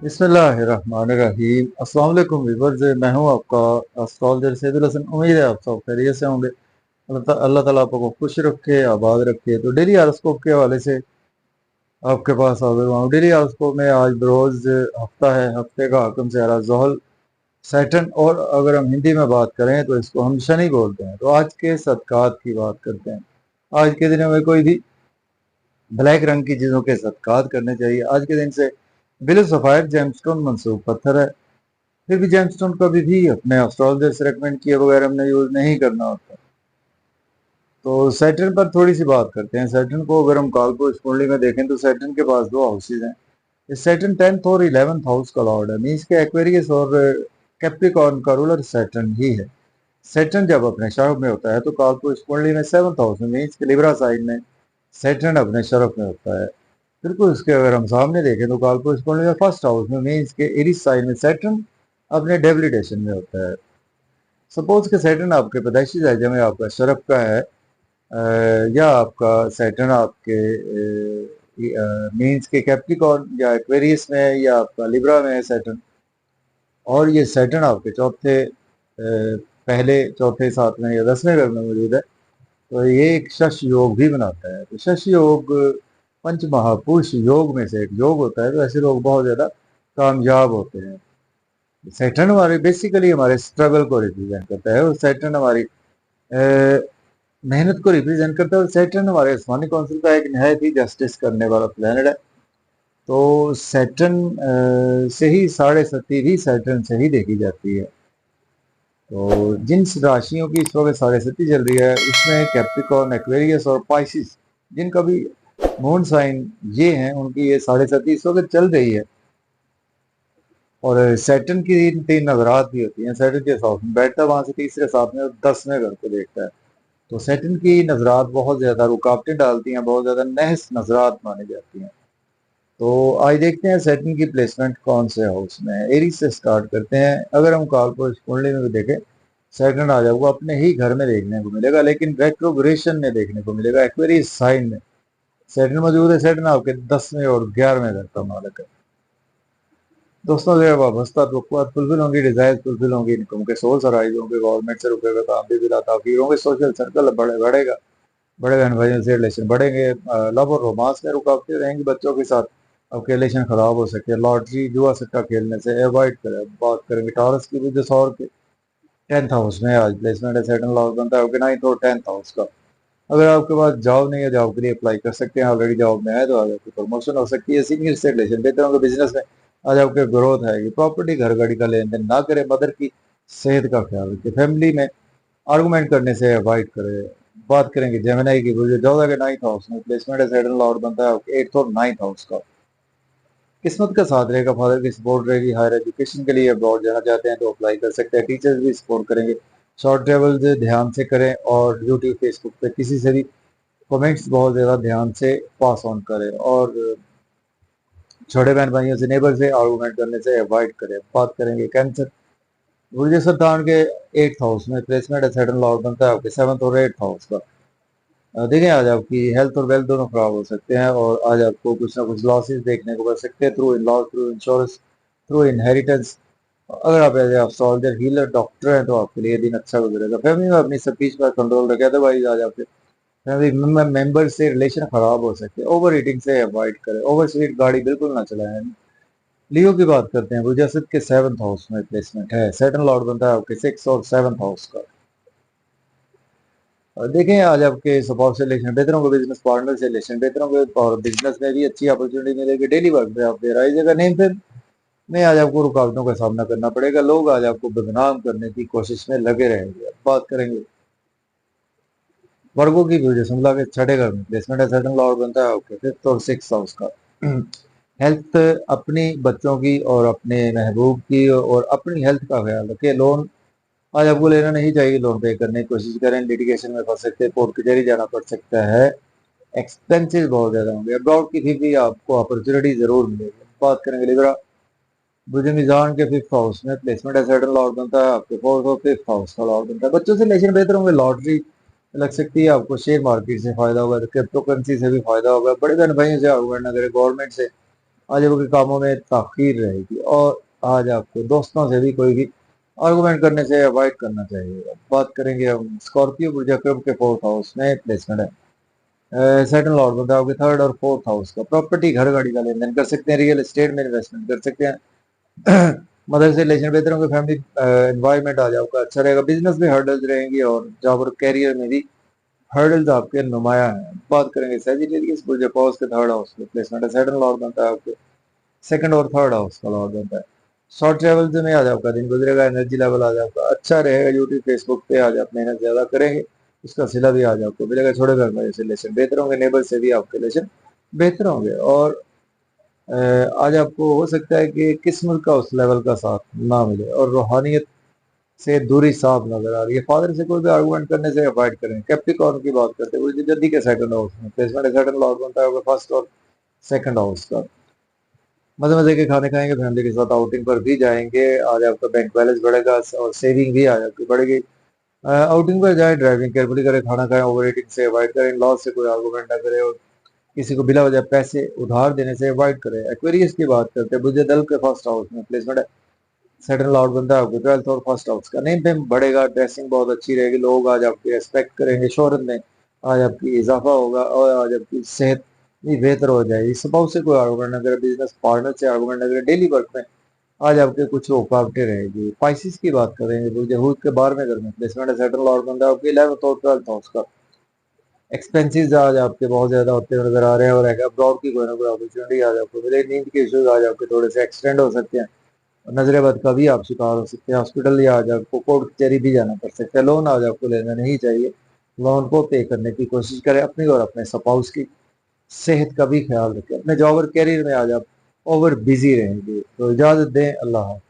बिस्मिल्लाहिर्रहमानिर्रहीम। अस्सलाम वालेकुम व्यूअर्स, मैं हूं आपका एस्ट्रोलॉजर सैदुल हसन। उम्मीद है आप सब खैरियत से होंगे। अल्लाह ताला आपको खुश रखे, आबाद रखे। तो डेली हॉरोस्कोप के हवाले से आपके पास आ गया हूँ। डेली हॉरोस्कोप में आज बरोज हफ्ता है, हफ्ते का हकम सारा ज़ोहल सैटर्न, और अगर हम हिंदी में बात करें तो इसको हम शनि बोलते हैं। तो आज के सदकात की बात करते हैं। आज के दिन में कोई भी ब्लैक रंग की चीज़ों के सदकात करने चाहिए। आज के दिन से बिल सफ़ायर जेमस्टोन मंसूब पत्थर है। फिर भी जेमस्टोन कभी भी अपने एस्ट्रोलॉजर से रेकमेंड किए बगैर हमने यूज नहीं करना होता। तो सैटर्न पर थोड़ी सी बात करते हैं। सैटर्न को अगर हम कालपुरुष कुंडली में देखें तो सैटर्न के पास दो हाउसेज हैं। इस सैटर्न 10th और 11th हाउस का लॉर्ड है। मीन्स के एक्वेरियस और कैप्रिकॉर्न का रूलर सैटर्न ही है। सैटर्न जब अपने शरफ में होता है तो कालपुरुष कुंडली में 7th हाउस में, मीन्स के लिब्रा साइन में सैटर्न अपने शरफ में होता है। बिल्कुल उसके अगर हम सामने देखें तो कालपुरुष कुंडली में 1st हाउस में, मीन्स के एरीज साइन में सैटर्न अपने डेबिलिटेशन में होता है। सपोज के सैटर्न आपके पैदाइशी दर्जे में आपका शरफ का है, या आपका सैटर्न आपके मीन्स के कैप्रिकॉर्न या एक्वेरियस में है, या आपका लिब्रा में है सैटर्न, और ये सैटर्न आपके चौथे पहले चौथे सातवें या 10वें घर में मौजूद है, तो ये एक शश योग भी बनाता है। तो शश योग पंच महापुरुष योग में से एक योग होता है। तो ऐसे लोग बहुत ज़्यादा कामयाब होते हैं। सैटर्न हमारे बेसिकली हमारे स्ट्रगल को रिप्रेजेंट करता है, और सैटर्न हमारी मेहनत को रिप्रेजेंट करता है। और सैटर्न हमारे आसमानी काउंसिल का एक नहायत ही जस्टिस करने वाला प्लैनेट है। तो सैटर्न से ही साढ़े सती भी सैटर्न से ही देखी जाती है। तो जिन राशियों की इस वक्त साढ़े सती चल रही है उसमें कैप्रिकॉर्न, एक्वेरियस और पाइसिस, जिनका भी मून साइन ये हैं, उनकी ये साढ़े सती इस वक्त चल रही है। और सैटर्न की तीन नजरात भी होती हैं। सैटर्न के साथ में बैठता है, वहां से तीसरे साथ में 10वें घर को देखता है। तो सैटर्न की नजरात बहुत ज्यादा रुकावटें डालती हैं, बहुत ज्यादा नहस नजरात मानी जाती हैं। तो आज देखते हैं सैटर्न की प्लेसमेंट कौन से हाउस में है। एरीज से स्टार्ट करते हैं। अगर हम कालपुरुष कुंडली में भी देखें, सैटर्न आ जाएगा अपने ही घर में देखने को मिलेगा, लेकिन रेट्रोग्रेशन में देखने को मिलेगा। एक्वेरियस साइन में सैटर्न मौजूद है। सैटर्न आपके 10वें और 11वें घर का मालिक है। दोस्तों, जो है वाबस्ता तो फुलफिल होंगी, डिजायर फुलफिल होंगी, इनकम के सोर्स अराइज होंगे, गवर्नमेंट से रुके हुए काम भी बिला ताखीर होंगे, सोशल सर्कल बढ़ेगा, बड़े बहन भाइयों से रिलेशन बढ़ेंगे, लव और रोमांस में रुकावटें रहेंगी, बच्चों के साथ आपके रिलेशन खराब हो सके, लॉटरी जुआ सट्टा खेलने से अवॉइड करें। बात करेंगे टॉरस की भी, जो 100 के 10th हाउस में आज प्लेसमेंट है। सेकंड हाउस बनता है आपके 9th और 10th हाउस का। अगर आपके पास जॉब नहीं है, जॉब के लिए अप्लाई कर सकते हैं। ऑलरेडी जॉब में है तो आज आपकी प्रमोशन हो सकती है। सीनियर से रिलेशन बेहतर होंगे। बिजनेस में आज आपके ग्रोथ आएगी। प्रॉपर्टी घर गाड़ी का लेन देन ना करें। मदर की सेहत का ख्याल रखें। फैमिली में आर्गूमेंट करने से अवॉइड करें। बात करेंगे जेमिनी की, जो 14 के 9th हाउस में प्लेसमेंट है। सेटल लॉर्ड बनता है आपके 8th और 9th हाउस का। किस्मत का साथ रहेगा, फादर की सपोर्ट रहेगी। हायर एजुकेशन के लिए अब्रॉड जाना चाहते हैं तो अप्लाई कर सकते हैं। टीचर्स भी सपोर्ट करेंगे। शॉर्ट ट्रेवल ध्यान से करें, और यूट्यूब फेसबुक पे किसी से भी कमेंट्स बहुत ज़्यादा ध्यान से पास ऑन करें, और छोटे बहन भाइयों से, नेबर से आर्गूमेंट करने से अवॉइड करें। बात करेंगे कैंसर, गुरुजय सरदान के 8th हाउस में प्लेसमेंट है। सेटल लॉर्ड बनता है आपके 7th और 8th हाउस का। देखें, आज आपकी हेल्थ और वेल्थ दोनों खराब हो सकते हैं, और आज आपको कुछ ना कुछ लॉसेस देखने को मिल सकते हैं, through in laws, through insurance, through inheritance. अगर आप एज एस्ट्रोलॉजर, हीलर, डॉक्टर हैं तो आपके लिए दिन अच्छा गुजरेगा। फैमिली में अपनी स्पीच पर कंट्रोल रखें, अदरवाइज आज आपके फैमिली मेंबर से रिलेशन खराब हो सकते हैं। ओवर ईटिंग से अवॉइड करें। ओवर स्पीड गाड़ी बिल्कुल ना चलाएं। लियो की बात करते हैं। बुझासित के 7th हाउस में प्लेसमेंट है। सेटन लॉर्ड बनता है आपके 6th और 7th हाउस का। और देखें, आज आपके स्वभाव से रिलेशन बेहतर होंगे। बिजनेस पार्टनर से रिलेशन बेहतर होंगे, और बिजनेस में भी अच्छी अपॉर्चुनिटी मिलेगी। डेली वर्क में आप देर आइएगा। नहीं फिर में आज आपको रुकावटों का सामना करना पड़ेगा। लोग आज आपको बदनाम करने की कोशिश में लगे रहेंगे। अब बात करेंगे वर्गों की वजह शिमला के 6ठे घर में प्लेसमेंट है। सेटन लॉर्ड बनता है आपके 5th और 6th हाउस का। हेल्थ, अपनी बच्चों की और अपने महबूब की और अपनी हेल्थ का ख्याल रखें। लोन आज आपको लेना नहीं चाहिए। लोन पे करने की कोशिश करें। लिटिगेशन में फंस सकते हैं, कोर्ट कचहरी जाना पड़ सकता है। एक्सपेंसेस बहुत ज्यादा होंगे। अब्रॉड की भी आपको अपॉर्चुनिटी जरूर मिलेगी। बात करेंगे लिब्रा, बुझे मिजान के 5th हाउस में प्लेसमेंट है। सेटल लॉर्ड बनता है आपके 4th और 5th हाउस का लॉर्ड बनता है। बच्चों से रिलेशन बेहतर होंगे। लॉटरी लग सकती है आपको। शेयर मार्केट से फायदा होगा, क्रिप्टो करेंसी से भी फायदा होगा। बड़े बहन भाइयों से आर्गूमेंट ना करें। गवर्नमेंट से آج آپ کے کاموں میں تاخیر رہے گی، اور آج آپ کو دوستوں سے بھی کوئی بھی آرگومنٹ کرنے سے اوائڈ کرنا چاہیے۔ اب بات کریں گے ہم اسکارپیو برج اکرم کے 4th ہاؤس میں پلیسمنٹ ہے۔ سیٹن لارڈ بنتا ہے آپ کے 3rd اور 4th ہاؤس کا۔ پراپرٹی گھر گاڑی کا لین دین کر سکتے ہیں، ریئل اسٹیٹ میں انویسٹمنٹ کر سکتے ہیں۔ مدر سے ریلیشن بہتر ہوں گے، فیملی انوائرمنٹ آج آپ کا اچھا رہے گا، بزنس میں ہرڈلز رہیں گی اور جاب اور کیریئر میں بھی ہرڈلز آپ کے نمایاں ہیں۔ بات کریں گے سیجیٹیریس برج اپوز کے 3rd ہاؤس میں پلیسمنٹ ہے۔ سیٹن لارڈ بنتا ہے آپ کے 2nd اور 3rd ہاؤس کا لارڈ بنتا ہے۔ شارٹ ٹریول میں آج آپ کا دن گزرے گا، انرجی لیول آج آپ کا اچھا رہے گا، یوٹیوب فیس بک پہ آج آپ محنت زیادہ کریں گے، اس کا صلہ بھی آج آپ کو ملے گا۔ چھوٹے گھر میں سے ریلیشن بہتر ہوں گے، نیبر سے بھی آپ کے ریلیشن بہتر ہوں گے، اور آج آپ کو ہو سکتا ہے کہ قسمت کا اس لیول کا ساتھ نہ ملے اور روحانیت سے دوری صاف نظر آ رہی ہے۔ فادر سے کوئی بھی آرگومنٹ کرنے سے اوائڈ کریں۔ کیپریکارن کی بات کرتے ہوئے جدی کے 2nd ہاؤس میں پلیسمنٹ ہے۔ سیٹن لارڈ بنتا ہے 1st اور 2nd ہاؤس کا۔ مزے مزے کے کھانے کھائیں گے، فیملی کے ساتھ آؤٹنگ پر بھی جائیں گے، آج آپ کا بینک بیلنس بڑھے گا اور سیونگ بھی آج آپ کی بڑھے گی۔ آؤٹنگ پر جائیں، ڈرائیونگ کیئرفلی کریں، کھانا کھائیں، اوور ایٹنگ سے اوائڈ کریں، لاس سے کوئی آرگومنٹ نہ کریں، اور کسی کو بلا وجہ پیسے ادھار دینے سے اوائڈ کریں۔ ایکویریس کی بات کرتے ہیں، بجے دل کے 1st ہاؤس میں پلیسمنٹ ہے۔ سیٹن لارڈ بنتا ہے آپ کو 12th اور 1st ہاؤس کا۔ نیم فیم بڑھے گا، ڈریسنگ بہت اچھی رہے گی، لوگ آج آپ کی ریسپیکٹ کریں گے، شہرت میں آج آپ کی اضافہ ہوگا، اور آج آپ کی صحت بھی بہتر ہو جائے گی۔ اسپاؤس سے کوئی آرگومنٹ نہ کرے، بزنس پارٹنر سے آرگومنٹ نہ کرے، ڈیلی ورک میں آج آپ کے کچھ رکاوٹیں رہے گی۔ پائسس کی بات کریں گے، یہود کے 12ویں گھر میں پلیسمنٹ ہے۔ سیٹن لارڈ بنتا ہے آپ کے 11th اور 12th ہاؤس کا۔ ایکسپینسز آج آپ کے بہت زیادہ ہوتے ہوئے نظر آ رہے ہیں، اور ابراڈ کی کوئی نہ کوئی اپرچونیٹی آج آپ کو ملے۔ نیند کے ایشوز آج آپ کے تھوڑے سے ایکسٹینڈ ہو سکتے ہیں، نظر بد کا بھی آپ شکار ہو سکتے ہیں، ہاسپٹل یا آج آپ کو کورٹ کچہری بھی جانا پڑ سکتا ہے۔ لون آج آپ کو لینا نہیں چاہیے، لون کو پے کرنے کی کوشش کریں، اپنی اور اپنے سپاؤس کی صحت کا بھی خیال رکھیں۔ اپنے جاب اور کیریئر میں آج آپ اوور بزی رہیں گے۔ تو اجازت دیں، اللہ حافظ۔